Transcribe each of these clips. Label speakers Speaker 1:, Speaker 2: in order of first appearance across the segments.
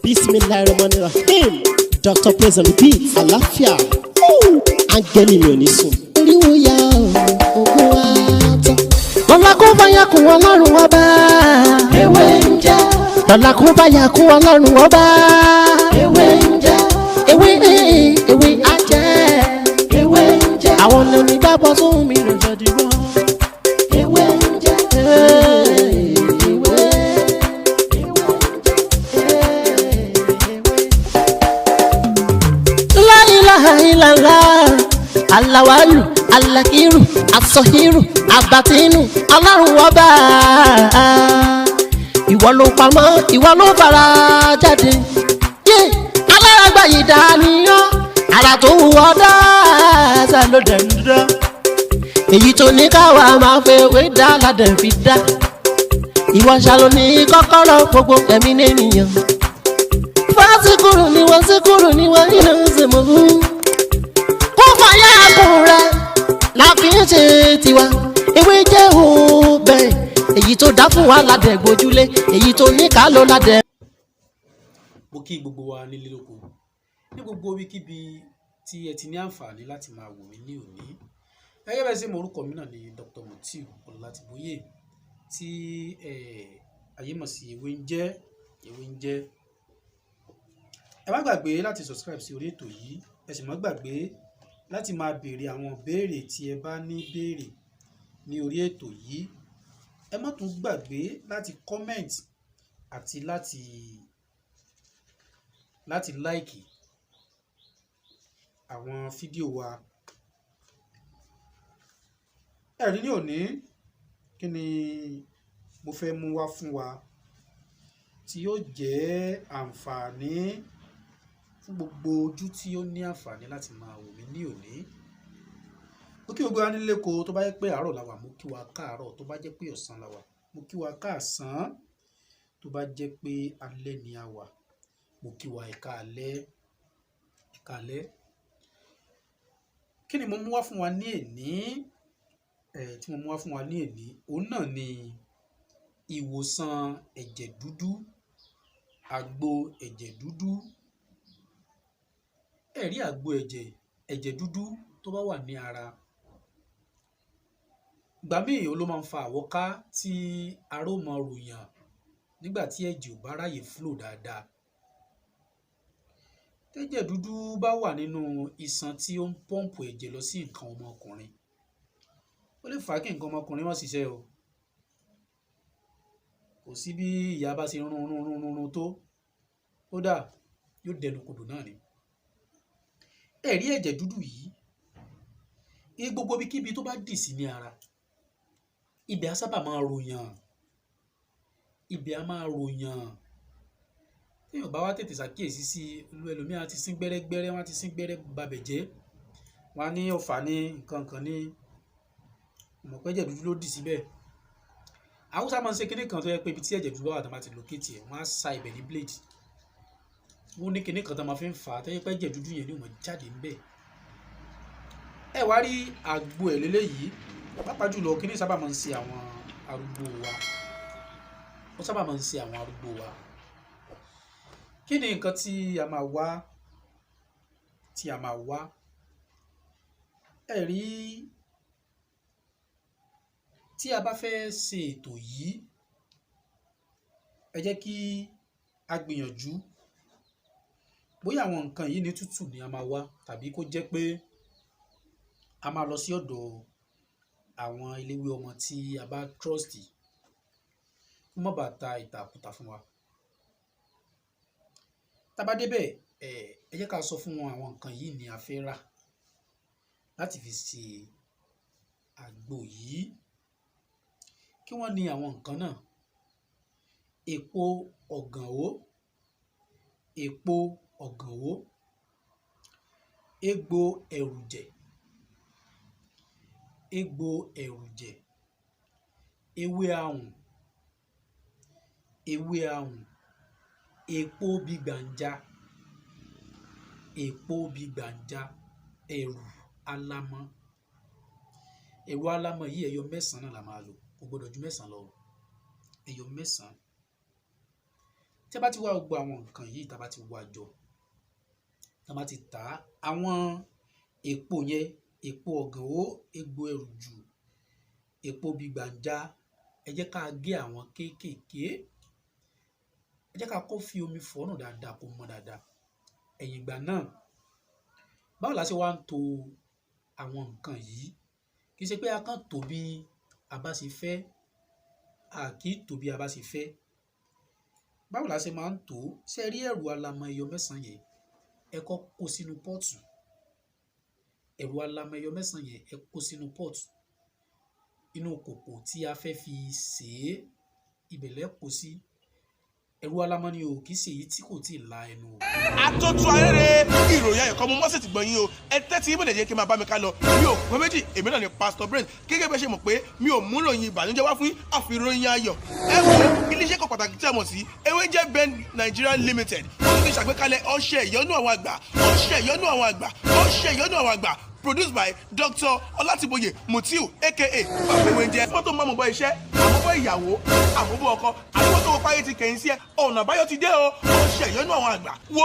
Speaker 1: Bismillahirrahmanirrahim. Dr. Praise on the beat. Àlàáfíà. Áńgẹ́lì mi ò ní sùn. Oríwo ya ògùn wa tán. Lọ́la kó bá yà kún Ọlọ́run ọba. Ewé ń jẹ́. Lọ́la kó bá yà kún Ọlọ́run ọba. Ewé ń jẹ́. Ewé á jẹ́. Ewé ń jẹ́. Àwọn ọ̀nà ìgbàgbọ́ sóhun mi ló jọ dìbò. Ewé ń jẹ́. Alawalu, alakiru, asohiru, abatinu, Ọlọ́run ọba. Ìwọ ló pamọ́, ìwọ ló fara jáde. Alárágbá yìí dániyàn, ara tó wù ọ́ dáadáa ló dẹ̀ ń dá. Èyí tó ní káwa máa fẹ́ wé dá ládẹ̀ fi dá. Ìwọ ṣàlò ní kọ́kọ́rọ́ gbogbo ẹ̀mí nìyẹn. Fásikúrò ni wọ́n síkúrò ni wọ́n yìí ló ń ṣe mọ́ fún. Fọyà kùn rẹ̀ la fi ń ṣe tiwa. Ewé jẹ́ òbẹ̀ èyí tó dá fún wa ládẹ̀ gbójúlé èyí tó ní ká ló ládẹ̀.
Speaker 2: Mo kí gbogbo wa nílé lóko ní gbogbo ibikíbi tí ẹ ti ní àǹfààní láti máa wò mí ní òní. Gẹ́gẹ́ bẹ́ẹ̀ sí mo orúkọ mi náà ni Dr. Mutiu Ọlátíbóyè tí ayé mọ̀ sí ewé ń jẹ́. Ẹ má gbàgbé láti subscribe sí orí ètò yìí, ẹ sì má gbàgbé láti máa béèrè àwọn béèrè tí ẹ bá ní béèrè ní orí ètò yìí. Ẹ má tún gbàgbé láti comment àti láti like àwọn fídíò wa. Ẹ̀rí ní òní kí ni mo fẹ́ mú wá fún wa tí yóò jẹ́ àǹfààní fún gbogbo ojú tí ó ní àǹfààní láti máa wò mí ní òní. Mo kí gbogbo wa nílé ko tó bá jẹ́ pé àárọ̀ la wà, mo kí wa káàárọ̀. Tó bá jẹ́ pé ọ̀sán la wà, mo kí wa káàsán. Tó bá jẹ́ pé alẹ́ ni a wà, mo kí wa ẹ̀kaalẹ́. Kí ni mo mú wá fún wa ní èní? Tí mo mú wá fún wa ní èní, òun náà ni ìwòsàn ẹ̀jẹ̀ dúdú, àgbo ẹ̀jẹ̀ dúdú. Ẹ̀rí àgbo ẹ̀jẹ̀ dúdú tó bá wà ní ara. Ìgbà míì ló máa ń fa àwọ́ká tí ara ó máa ròyàn nígbà tí ẹ̀jẹ̀ ò bá ráyè flow dáadáa. Tẹ́jẹ̀ dúdú bá wà nínú iṣan tí ó ń pọ́ǹpù ẹ̀jẹ̀ lọ sí nǹkan ọmọkùnrin, ó lè fà á kí nǹkan ọmọkùnrin má ṣiṣẹ́ o. Kò sí bí ìyá bá ṣe rún tó, kódà yóò dẹnu kodò náà ni. Ẹ̀rí ẹ̀jẹ̀ dúdú yìí, gbogbo ibikíbi tó bá dì sí ní ara, ibẹ̀ á sábà máa ròyàn. Téèyàn bá wá tètè ṣàkíyèsí sí ẹlòmíràn ti sín gbẹ́rẹ́gbẹ́rẹ́, wọ́n á ti sín gbẹ́rẹ́ babẹ̀ jẹ́. Wọ́n á ní ọ̀fà ní nǹkan kan ní mọ̀ pé ẹ̀jẹ̀ dúdú ló dì síbẹ̀. Haúsá máa ń ṣe kinní kan tó yẹ pé ibi tí ẹ̀jẹ̀ dúdú bá wà tó máa ti locate ẹ̀, wọ́n á sa ibẹ̀ ní blade. Wọ́n ní kinní kan tó máa fi ń fà á tó yẹ pé ẹ̀jẹ̀ dúdú yẹn ni ó máa jáde ńbẹ̀. Ẹ wá rí àgbo ẹ̀ lélẹ́yìí, pàápàá jùlọ kinní sábà máa ń ṣe àwọn arúgbó wa. Ó sábà máa ń ṣe àwọn arúgbó wa. Kí ni nǹkan tí a máa wá? Ẹ rí, tí a bá fẹ́ ṣe ètò yìí, ẹ jẹ́ kí a gbìyànjú bóyá àwọn nǹkan yìí ní tútù ni a máa wá, tàbí kó jẹ́ pé a máa lọ sí ọ̀dọ̀ àwọn eléwé ọmọ tí a bá trust kó má bàa ta ìtàkùtà fún wa. Tá bá débẹ̀, ẹ jẹ́ ká sọ fún wọn àwọn nǹkan yìí ni a fẹ́ rà láti fi ṣe àgbo yìí. Kí wọ́n ní àwọn nǹkan náà? Èpo ọ̀gànwó, egbò ẹ̀rùjẹ̀, ewé ahùn, èpo bígbàǹjà, ẹ̀rù alámọ̀. Ẹ̀rù alámọ̀ yìí ẹyọ 9 náà la máa lò, kò gbọdọ̀ ju 9 lọ. Ẹyọ 9. tí a bá ti wá gbogbo àwọn nǹkan yìí tá a bá ti wá jọ tá a bá ti tà á àwọn èpo yẹn èpo ọ̀gànwó egbò ẹrùjù èpo gbígbànjà ẹ jẹ́ ká gé àwọn kéékèèké ẹ jẹ́ ká kó fi omi fọ́nù dáadáa kó mọ́ dáadáa ẹ̀yìn ìgbà náà báwo la ṣe wá ń to àwọn nǹkan yìí kì í ṣe pé a kàn tó bí a bá ṣe fẹ́ a kì í tó bí a bá ṣe fẹ́ báwo la ṣe máa ń tó ṣe rí ẹ̀rù alamọ ẹyọ mẹ́sàn-án yẹn ẹ kọ́ kó sínú pọ́ọ̀tù ẹ̀rù alamọ ẹyọ mẹ́sàn-án yẹn ẹ kó sínú pọ́ọ̀tù inú kòkò tí a fẹ́ fi sè é ibẹ̀lẹ̀ kó sí ẹ̀rù alamọ ni o kì í ṣe èyí tí kò tí ì la ẹnu o.
Speaker 3: àtọ́tù arére ìròyìn ayọ̀kọ́ mo mọ́sẹ̀ ti gbọ̀nyìn o ẹ tẹ́tí ibùdó jẹ́ kí n máa bá mi ká lọ mi ò pé méjì èmi náà ni Pastor Brain gẹ́gẹ́ bẹ́ẹ̀ ṣe mọ̀ pé mi ò mú ròyìn ìbànújẹ́ wá fún àfihàn ayọ̀ ẹ wo iléeṣẹ́ kan pàtàkì tí a mọ̀ sí ewéjẹ́ Ben Nigeria Limited wọ́n ti ṣàgbékalẹ̀ ọṣẹ ìyọ́nú àwọn àgbà ọṣẹ ìyọ́nú àwọn àgbà ọṣẹ ìyọ́nú àwọn àgbà produced by Dr. Olatiboye Mutiu aka Babewenje fọ́tò mọ́ àmúbọ̀ iṣẹ́ àmúbọ̀ ìyàwó àmúbọ̀ ọkọ àmúbọ̀ owó páyé ti kẹ̀yìn sí ẹ ọ̀nà àbáyọ ti dé o ọṣẹ ìyọ́nú àwọn àgbà wo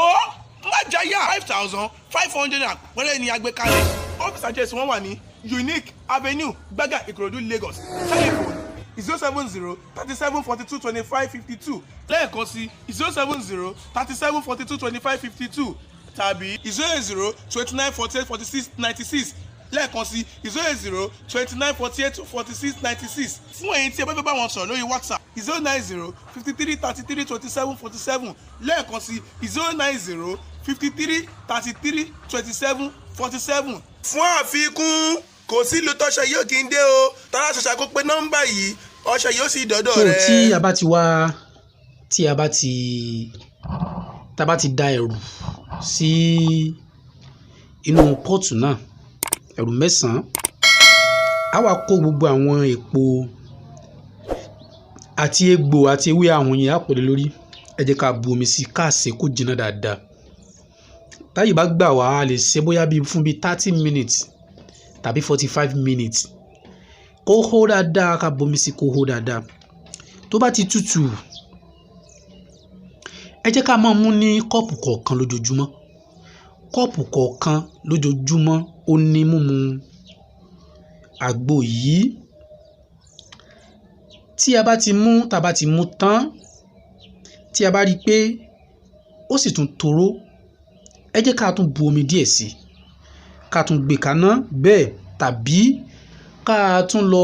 Speaker 3: májàyà 5,500 naira pẹ́rẹ́ ni agbékalẹ̀ ọ́fíìsì àjẹsí wọn wà ní Unique Avenue Gbágà Ìkòròdú Lagos telephone 070-3742-2552 lẹ́ẹ̀kan sí 070-3742-2552 tàbí 080-2948-4696 lẹ́ẹ̀kan sí 080-2948-4696 fún ẹ̀yin tí ẹ bá fẹ́ bá wọn sọ̀rọ̀ lórí WhatsApp 090-5333-2747 lẹ́ẹ̀kan sí 090-5333-2747. fún àfikún kò sí ìlú tọ́ṣẹ yóò kí n dé o tọ́lá ṣẹṣẹ kó pé nọ́mbà yìí ọṣẹ yóò sì dọ́dọ̀ rẹ.
Speaker 2: tí a bá ti da ẹ̀rù sí inú pọ́ọ̀tù náà ẹ̀rù mẹ́sàn-án a wá kó gbogbo àwọn èpo àti egbò àti ewé àwọn yẹn á pò lé lórí ẹ jẹ́ ká bu omi sí ká sè kó jiná dáadáa táyì bá gbà wá a lè ṣe bóyá fún bíi 30 minutes tàbí 45 minutes kó hó dáadáa ká bomi sí kó hó dáadáa tó bá ti tútù ẹ jẹ́ ká máa mú ní kọ́ọ̀pù kọ̀ọ̀kan lójoojúmọ́ ó ní mímu àgbo yìí tí a bá ti mú tán tí a bá rí i pé ó sì tún toró ẹ jẹ́ ká tún bu omi díẹ̀ sí ká tún gbé kaná bẹ́ẹ̀ tàbí ká tún lọ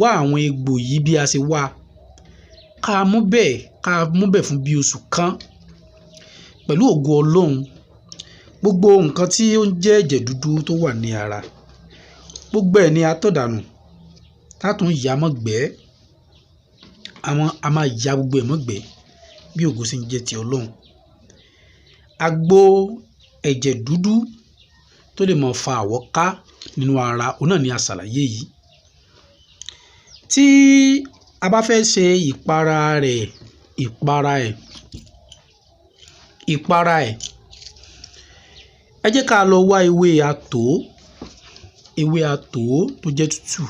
Speaker 2: wá àwọn egbò yìí bí a ṣe wá ká mú bẹ́ẹ̀ fún bí oṣù kan pẹ̀lú ògo Ọlọ́run gbogbo nǹkan tí ó ń jẹ́ ẹ̀jẹ̀ dúdú tó wà ní ara gbogbo ẹ̀ ni a tọ̀ dànù tá tún yà mọ́gbẹ́ a máa ya gbogbo ẹ̀ mọ́gbẹ́ bí ògo sì ń jẹ́ ti Ọlọ́run àgbo ẹ̀jẹ̀ dúdú tó lè máa fa àwọ̀ká nínú ara òun náà ni a ṣàlàyé yìí tí a bá fẹ́ ṣe ìpara ẹ̀ ẹ jẹ́ ká lọ wá ewé àtò tó jẹ́ tútù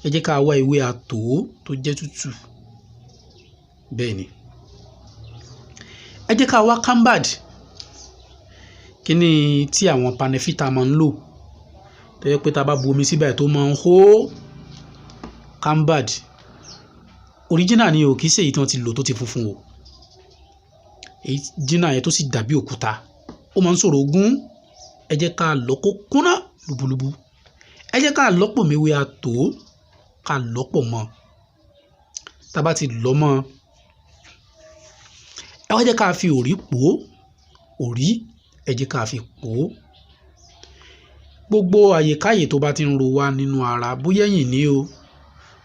Speaker 2: ẹ jẹ́ ká wá ewé àtò tó jẹ́ tútù bẹ́ẹ̀ ni ẹ jẹ́ ká wá cambad kíní tí àwọn panẹ́fìtà máa ń lò tó yẹ pé tá a bá bu omi síbẹ̀ tó máa ń hó cambad original ni o kì í ṣe èyí tí wọ́n ti lò tó ti funfun o èyí original yẹn tó sì dàbí òkúta ó máa ń sọ̀rọ̀ ogún ẹ jẹ́ ká lọ kó kúnná lùbùlùbù ẹ jẹ́ ká lọ́pọ̀ méwé àtò ká lọ́pọ̀ mọ́ tá a bá ti lọ́ mọ́ ẹ wá jẹ́ ká fi òrí pò ẹ jẹ́ ká fi pò gbogbo àyèkáyè tó bá ti ń ro wá nínú ara bóyá ẹ̀yìn ni o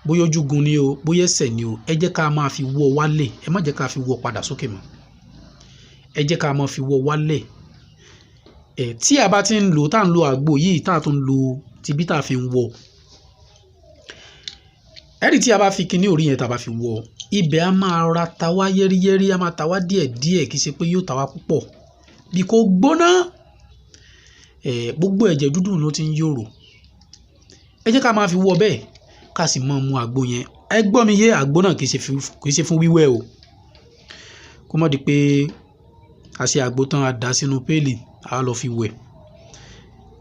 Speaker 2: bóyá ojúgun ni o bóyá ẹsẹ̀ ni o ẹ jẹ́ ká máa fi wọ́ wálẹ̀ ẹ má jẹ́ ká fi wọ́ padà sókè mọ́ ẹ jẹ́ ká máa fi wọ́ wálẹ̀ tí a bá ti ń lò tá à ń lo àgbo yìí tá à tún lo tibí tá a fi ń wọ́ ẹ̀rí tí a bá fi kíní orí yẹn tá a bá fi wọ́ ibẹ̀ á máa ra ta wá yẹ́rìyẹ́rì á máa ta wá díẹ̀díẹ̀ kì í ṣe pé yóò ta wá púpọ̀ bí kò gbóná gbogbo ẹ̀jẹ̀ dúdú ló ti ń yòrò ẹ jẹ́ ká máa fi wọ́ bẹ́ẹ̀ ká sì máa mu àgbo yẹn ẹ gbọ́ mi yé àgbo náà kì í ṣe fún wíwẹ̀ o kó mọ̀ di pé a ṣe àgbo tán a dà sínú péèlì a lọ fi wẹ̀.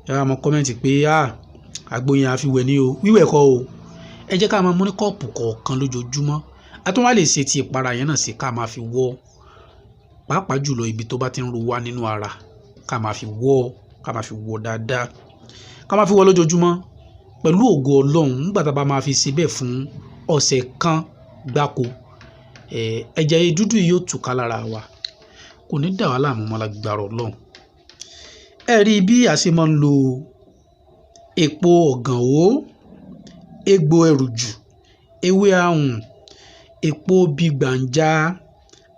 Speaker 2: Ẹ wá mọ kọ́mẹ́ǹtì pé àgbo yẹn a fi wẹ̀ ní o, wíwẹ̀ kọ́ o. Ẹ jẹ́ ká máa mú ní kọ́ọ̀pù kọ̀ọ̀kan lójoojúmọ́. A tún wá lè ṣe ti ìpara yẹn náà sí ká máa fi wọ́, pàápàá jùlọ ibi tó bá ti ń ro wá nínú ara ká máa fi wọ́ dáadáa, ká máa fi wọ́ lójoojúmọ́ pẹ̀lú ògo Ọlọ́run. Nígbà tá a bá máa fi ṣe bẹ́ẹ̀ fún ọ̀sẹ̀ kan gbáko, ẹ̀jẹ̀ dúdú yóò túká lára wa, kò ní dà wá láàmú mọ́ lágbára Ọlọ́run. Ẹ rí bí a ṣe máa ń lo èpo ọ̀gànwó, egbò ẹrùjù, ewé ahùn, èpo bígbàǹjà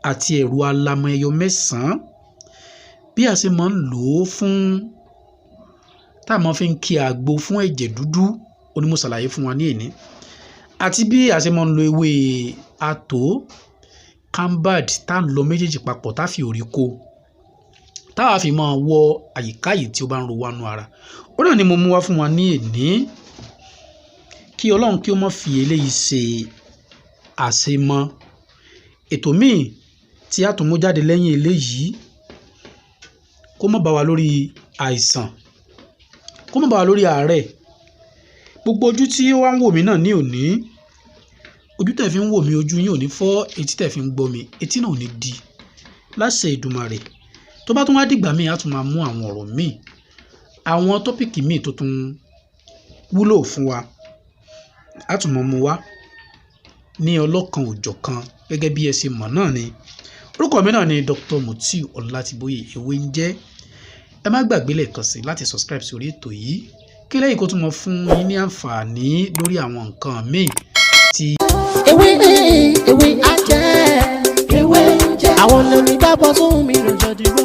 Speaker 2: àti ẹ̀rù alamọ ẹyọ 9. Bí a ṣe máa ń lò ó fún tá a máa fi ń kí àgbo fún ẹ̀jẹ̀ dúdú onímọ̀ ṣàlàyé fún wa ní èní, àti bí a ṣe máa ń lo ewé àtò cambad tá ń lọ méjèèjì papọ̀ tá fi òrí kó táwa fi máa wọ àyíká yìí tí ó bá ń ro wá nú ara. Ó náà ni mo mú wá fún wa ní èní. Kí Ọlọ́run kí ó má fi eléyìí ṣe àṣemọ. Ètò míì tí a tún mú jáde lẹ́yìn eléyìí kó má bá wa lórí àìsàn, kó má bá wa lórí àárẹ̀. Gbogbo ojú tí ó wá ń wò mí náà ní òní, ojú tẹ̀ fi ń wò mí ojú yín ò ní fọ́, etí tẹ̀ fi ń gbọ́ mi etí náà ò ní di láṣẹ Èdùmàrè. Tó bá tún wá dìgbà míì á tún máa mú àwọn ọ̀rọ̀ míì, àwọn tọ́pìkì míì tó tún wúlò fún wa á tún mọ̀ mú wá ní ọlọ́kan òjọ̀kan gẹ́gẹ́ bí ẹ ṣe mọ̀ náà ni. Orúkọ mi náà ni Dr. Mutiu Ọlátíbóyè ewé ń jẹ́. Ẹ má gbàgbé lẹ́ẹ̀kan sí láti subscribe sórí ètò yìí kí lẹ́yìn kó tún mọ fún yín ní àǹfààní lórí àwọn nǹkan míì tí.
Speaker 1: ewé ajẹ́ ewé ń jẹ́ àwọn olùgbàgbọ́ tó mi lọ́jọ́ dìbò.